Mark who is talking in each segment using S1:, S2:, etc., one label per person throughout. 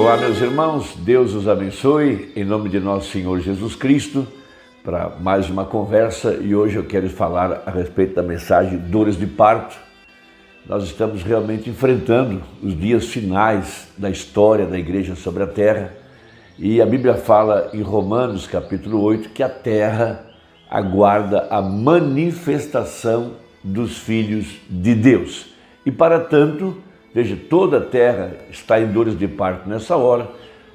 S1: Olá, meus irmãos, Deus os abençoe, em nome de nosso Senhor Jesus Cristo, para mais uma conversa. E hoje eu quero falar a respeito da mensagem Dores de Parto. Nós estamos realmente enfrentando os dias finais da história da igreja sobre a terra, e a Bíblia fala em Romanos capítulo 8 que a terra aguarda a manifestação dos filhos de Deus. E para tanto, veja, toda a terra está em dores de parto nessa hora,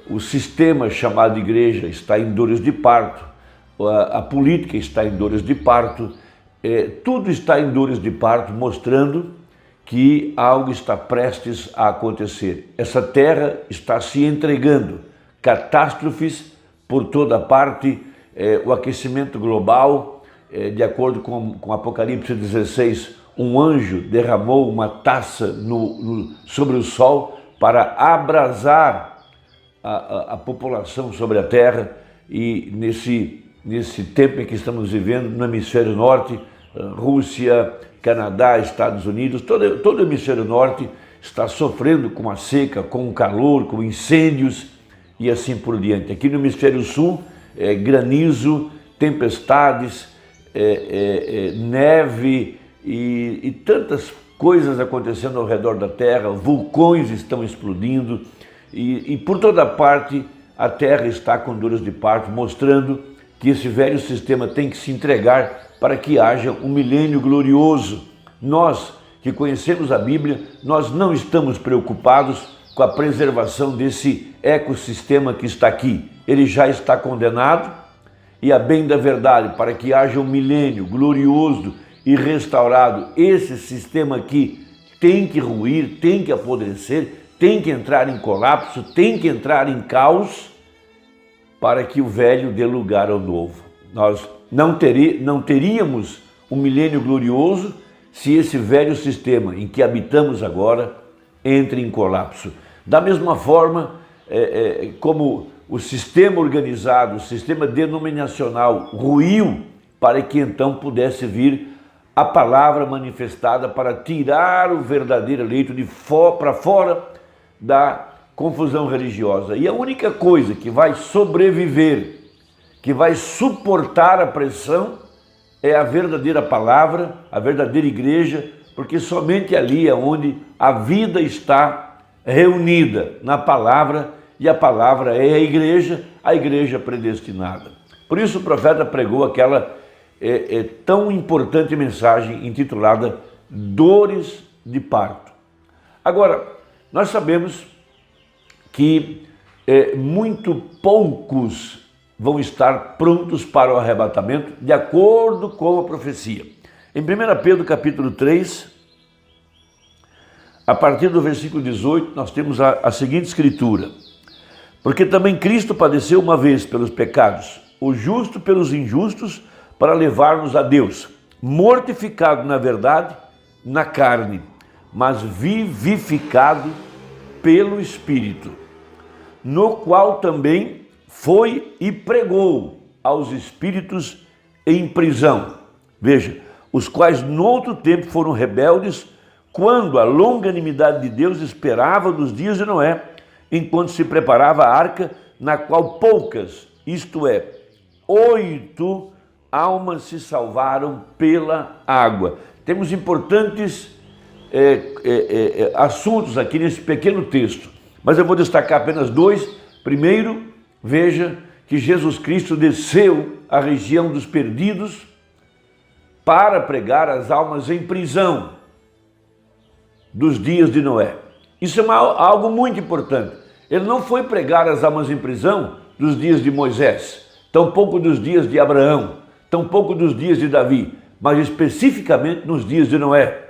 S1: o sistema chamado igreja está em dores de parto, a política está em dores de parto, tudo está em dores de parto, mostrando que algo está prestes a acontecer. Essa terra está se entregando, catástrofes por toda parte, o aquecimento global, de acordo com Apocalipse 16, um anjo derramou uma taça sobre o sol para abrasar a população sobre a terra. E nesse tempo em que estamos vivendo, no hemisfério norte, Rússia, Canadá, Estados Unidos, todo o hemisfério norte está sofrendo com a seca, com o calor, com incêndios e assim por diante. Aqui no hemisfério sul, granizo, tempestades, neve e tantas coisas acontecendo ao redor da terra, vulcões estão explodindo e por toda parte a terra está com dores de parto, mostrando que esse velho sistema tem que se entregar para que haja um milênio glorioso. Nós que conhecemos a Bíblia, nós não estamos preocupados com a preservação desse ecossistema que está aqui. Ele já está condenado, e a bem da verdade, para que haja um milênio glorioso e restaurado, esse sistema aqui tem que ruir, tem que apodrecer, tem que entrar em colapso, tem que entrar em caos, para que o velho dê lugar ao novo. Nós não teríamos um milênio glorioso se esse velho sistema em que habitamos agora entre em colapso. Da mesma forma, como o sistema organizado, o sistema denominacional ruiu, para que então pudesse vir a palavra manifestada para tirar o verdadeiro eleito para fora da confusão religiosa. E a única coisa que vai sobreviver, que vai suportar a pressão, é a verdadeira palavra, a verdadeira igreja, porque somente ali é onde a vida está reunida na palavra, e a palavra é a igreja predestinada. Por isso o profeta pregou aquela tão importante mensagem intitulada Dores de Parto. Agora, nós sabemos que muito poucos vão estar prontos para o arrebatamento, de acordo com a profecia. Em 1 Pedro capítulo 3, a partir do versículo 18, nós temos a seguinte escritura: porque também Cristo padeceu uma vez pelos pecados, o justo pelos injustos, para levar-nos a Deus, mortificado na verdade, na carne, mas vivificado pelo Espírito, no qual também foi e pregou aos espíritos em prisão. Veja, os quais no outro tempo foram rebeldes, quando a longanimidade de Deus esperava dos dias de Noé, enquanto se preparava a arca, na qual poucas, isto é, 8 almas se salvaram pela água. Temos importantes assuntos aqui nesse pequeno texto, mas eu vou destacar apenas dois. Primeiro, veja que Jesus Cristo desceu à região dos perdidos para pregar às almas em prisão dos dias de Noé. Isso é algo muito importante. Ele não foi pregar às almas em prisão dos dias de Moisés, tampouco dos dias de Abraão, tampouco dos dias de Davi, mas especificamente nos dias de Noé.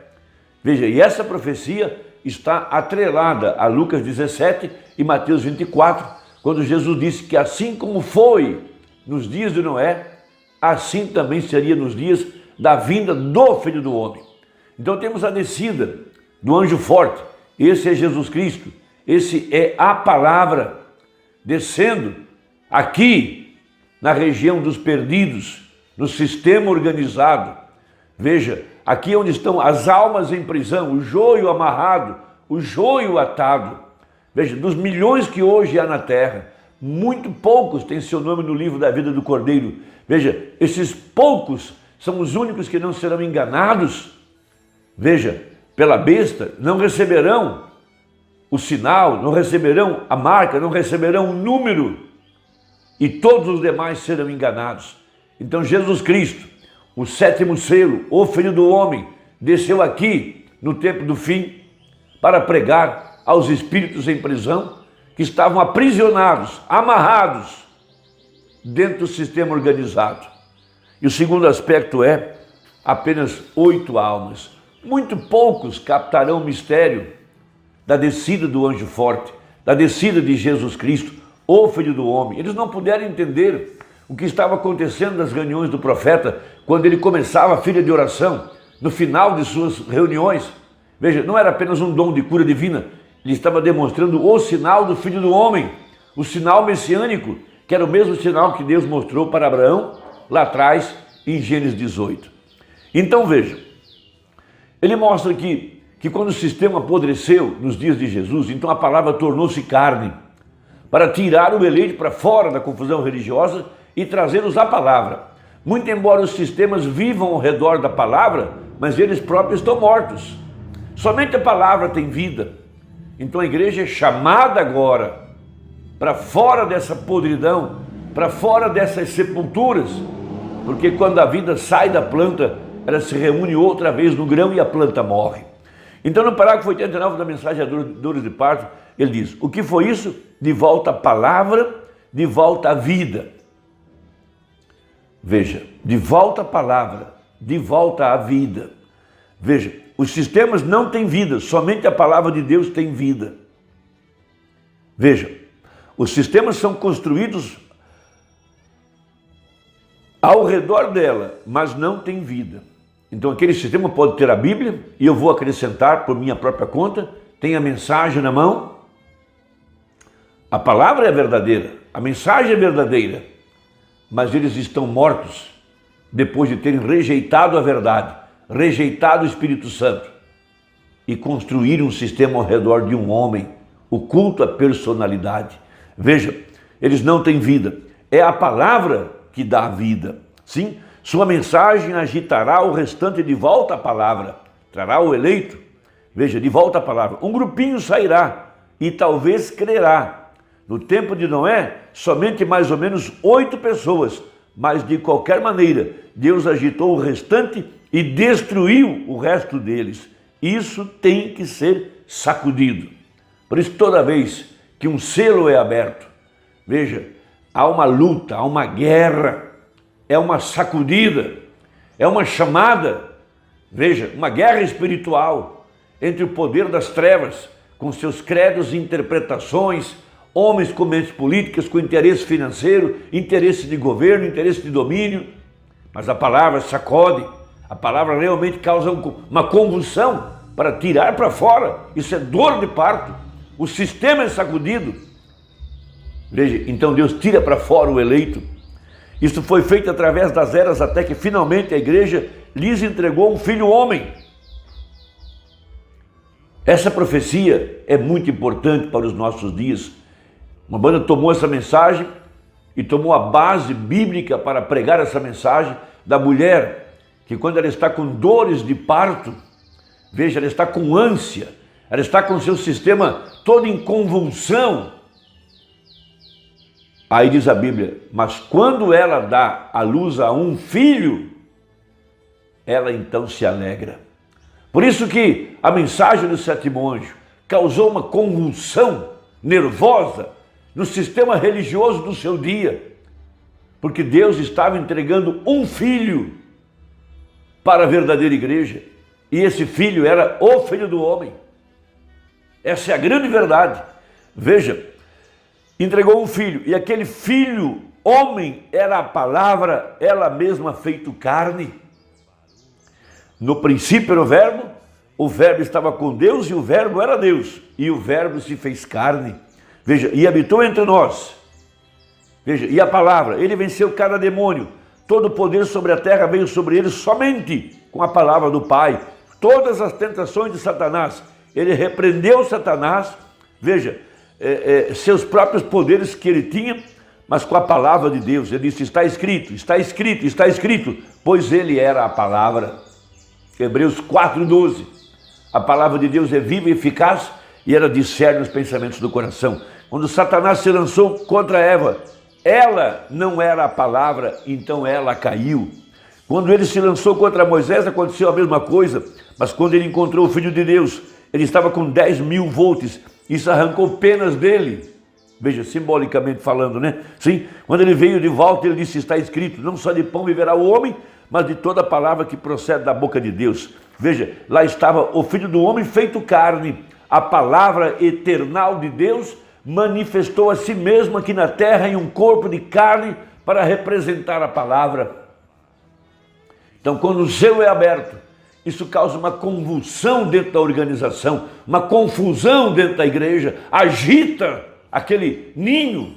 S1: Veja, e essa profecia está atrelada a Lucas 17 e Mateus 24, quando Jesus disse que assim como foi nos dias de Noé, assim também seria nos dias da vinda do Filho do Homem. Então temos a descida do anjo forte, esse é Jesus Cristo, esse é a palavra descendo aqui na região dos perdidos, no sistema organizado. Veja, aqui onde estão as almas em prisão, o joio amarrado, o joio atado. Veja, dos milhões que hoje há na terra, muito poucos têm seu nome no livro da vida do Cordeiro. Veja, esses poucos são os únicos que não serão enganados. Veja, pela besta, não receberão o sinal, não receberão a marca, não receberão o número, e todos os demais serão enganados. Então Jesus Cristo, o sétimo selo, o Filho do Homem, desceu aqui no tempo do fim para pregar aos espíritos em prisão que estavam aprisionados, amarrados dentro do sistema organizado. E o segundo aspecto é apenas 8 almas. Muito poucos captarão o mistério da descida do anjo forte, da descida de Jesus Cristo, o Filho do Homem. Eles não puderam entender o que estava acontecendo nas reuniões do profeta, quando ele começava a fila de oração, no final de suas reuniões. Veja, não era apenas um dom de cura divina, ele estava demonstrando o sinal do Filho do Homem, o sinal messiânico, que era o mesmo sinal que Deus mostrou para Abraão, lá atrás, em Gênesis 18. Então veja, ele mostra que quando o sistema apodreceu nos dias de Jesus, então a palavra tornou-se carne, para tirar o eleito para fora da confusão religiosa e trazê-los à palavra. Muito embora os sistemas vivam ao redor da palavra, mas eles próprios estão mortos. Somente a palavra tem vida. Então a igreja é chamada agora para fora dessa podridão, para fora dessas sepulturas, porque quando a vida sai da planta, ela se reúne outra vez no grão e a planta morre. Então no parágrafo 89 da mensagem a dores de parto, ele diz: o que foi isso? De volta à palavra, de volta à vida. Veja, de volta à palavra, de volta à vida. Veja, os sistemas não têm vida, somente a palavra de Deus tem vida. Veja, os sistemas são construídos ao redor dela, mas não tem vida. Então aquele sistema pode ter a Bíblia, e eu vou acrescentar por minha própria conta, tem a mensagem na mão. A palavra é verdadeira, a mensagem é verdadeira, mas eles estão mortos depois de terem rejeitado a verdade, rejeitado o Espírito Santo e construíram um sistema ao redor de um homem, o culto à personalidade. Veja, eles não têm vida, é a palavra que dá a vida. Sim, sua mensagem agitará o restante de volta à palavra, trará o eleito, veja, de volta à palavra. Um grupinho sairá e talvez crerá. No tempo de Noé, somente mais ou menos 8 pessoas, mas de qualquer maneira, Deus agitou o restante e destruiu o resto deles. Isso tem que ser sacudido. Por isso, toda vez que um selo é aberto, veja, há uma luta, há uma guerra, é uma sacudida, é uma chamada, veja, uma guerra espiritual entre o poder das trevas, com seus credos e interpretações, homens com mentes políticas, com interesse financeiro, interesse de governo, interesse de domínio. Mas a palavra sacode, a palavra realmente causa uma convulsão para tirar para fora. Isso é dor de parto. O sistema é sacudido. Veja, então Deus tira para fora o eleito. Isso foi feito através das eras, até que finalmente a igreja lhes entregou um filho homem. Essa profecia é muito importante para os nossos dias. Uma banda tomou essa mensagem e tomou a base bíblica para pregar essa mensagem da mulher que, quando ela está com dores de parto, veja, ela está com ânsia, ela está com seu sistema todo em convulsão. Aí diz a Bíblia, mas quando ela dá à luz a um filho, ela então se alegra. Por isso que a mensagem do sétimo anjo causou uma convulsão nervosa no sistema religioso do seu dia, porque Deus estava entregando um filho para a verdadeira igreja, e esse filho era o Filho do Homem. Essa é a grande verdade. Veja, entregou um filho, e aquele filho, homem, era a palavra, ela mesma feito carne. No princípio era o verbo estava com Deus, e o verbo era Deus, e o verbo se fez carne. Veja, e habitou entre nós. Veja, e a palavra, ele venceu cada demônio. Todo o poder sobre a terra veio sobre ele somente com a palavra do Pai. Todas as tentações de Satanás, ele repreendeu Satanás. Veja, seus próprios poderes que ele tinha, mas com a palavra de Deus. Ele disse, está escrito, está escrito, está escrito, pois ele era a palavra. Hebreus 4:12. A palavra de Deus é viva e eficaz e ela discerne os pensamentos do coração. Quando Satanás se lançou contra Eva, ela não era a palavra, então ela caiu. Quando ele se lançou contra Moisés, aconteceu a mesma coisa, mas quando ele encontrou o Filho de Deus, ele estava com 10.000 volts, isso arrancou penas dele. Veja, simbolicamente falando, né? Sim, quando ele veio de volta, ele disse, está escrito, não só de pão viverá o homem, mas de toda palavra que procede da boca de Deus. Veja, lá estava o Filho do Homem feito carne, a palavra eternal de Deus manifestou a si mesmo aqui na terra em um corpo de carne para representar a palavra. Então, quando o céu é aberto, isso causa uma convulsão dentro da organização, uma confusão dentro da igreja, agita aquele ninho,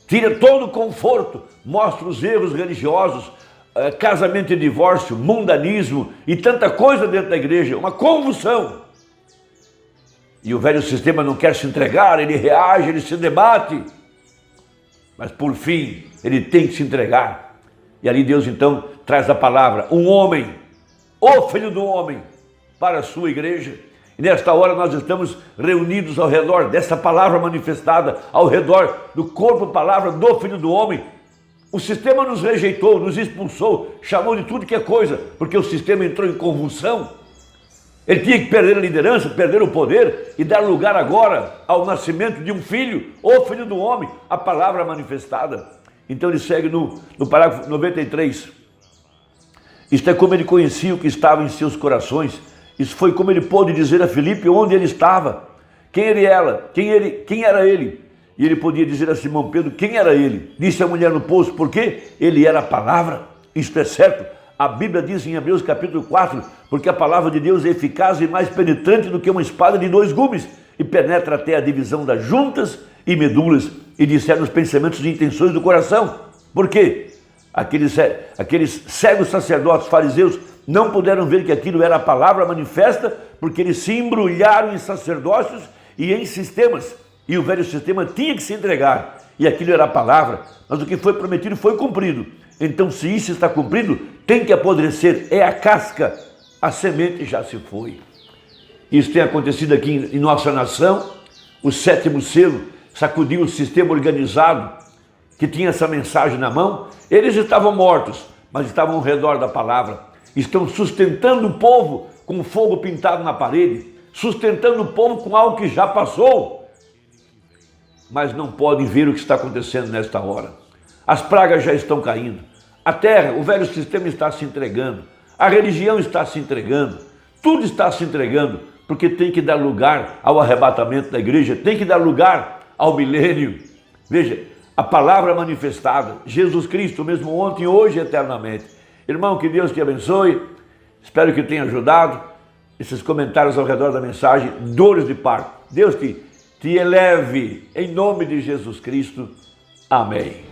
S1: tira todo o conforto, mostra os erros religiosos, casamento e divórcio, mundanismo e tanta coisa dentro da igreja, uma convulsão. E o velho sistema não quer se entregar, ele reage, ele se debate, mas por fim ele tem que se entregar. E ali Deus então traz a palavra, um homem, o Filho do Homem, para a sua igreja. E nesta hora nós estamos reunidos ao redor dessa palavra manifestada, ao redor do corpo, palavra do Filho do Homem. O sistema nos rejeitou, nos expulsou, chamou de tudo que é coisa, porque o sistema entrou em convulsão. Ele tinha que perder a liderança, perder o poder e dar lugar agora ao nascimento de um filho, o Filho do Homem, a palavra manifestada. Então ele segue no parágrafo 93. Isto é como ele conhecia o que estava em seus corações. Isso foi como ele pôde dizer a Filipe onde ele estava, quem era ele. E ele podia dizer a Simão Pedro quem era ele. Disse a mulher no poço, porque ele era a palavra. Isto é certo. A Bíblia diz em Hebreus capítulo 4, porque a palavra de Deus é eficaz e mais penetrante do que uma espada de 2 gumes, e penetra até a divisão das juntas e medulas, e discerne os pensamentos e intenções do coração. Por quê? Aqueles cegos sacerdotes fariseus não puderam ver que aquilo era a palavra manifesta, porque eles se embrulharam em sacerdócios e em sistemas, e o velho sistema tinha que se entregar, e aquilo era a palavra, mas o que foi prometido foi cumprido. Então, se isso está cumprido, tem que apodrecer, é a casca, a semente já se foi. Isso tem acontecido aqui em nossa nação. O 7º selo sacudiu o sistema organizado que tinha essa mensagem na mão. Eles estavam mortos, mas estavam ao redor da palavra. Estão sustentando o povo com fogo pintado na parede, sustentando o povo com algo que já passou, mas não podem ver o que está acontecendo nesta hora. As pragas já estão caindo, a terra, o velho sistema está se entregando, a religião está se entregando, tudo está se entregando, porque tem que dar lugar ao arrebatamento da igreja, tem que dar lugar ao milênio. Veja, a palavra manifestada, Jesus Cristo, mesmo ontem, hoje e eternamente. Irmão, que Deus te abençoe, espero que tenha ajudado. Esses comentários ao redor da mensagem, dores de parto. Deus te eleve, em nome de Jesus Cristo. Amém.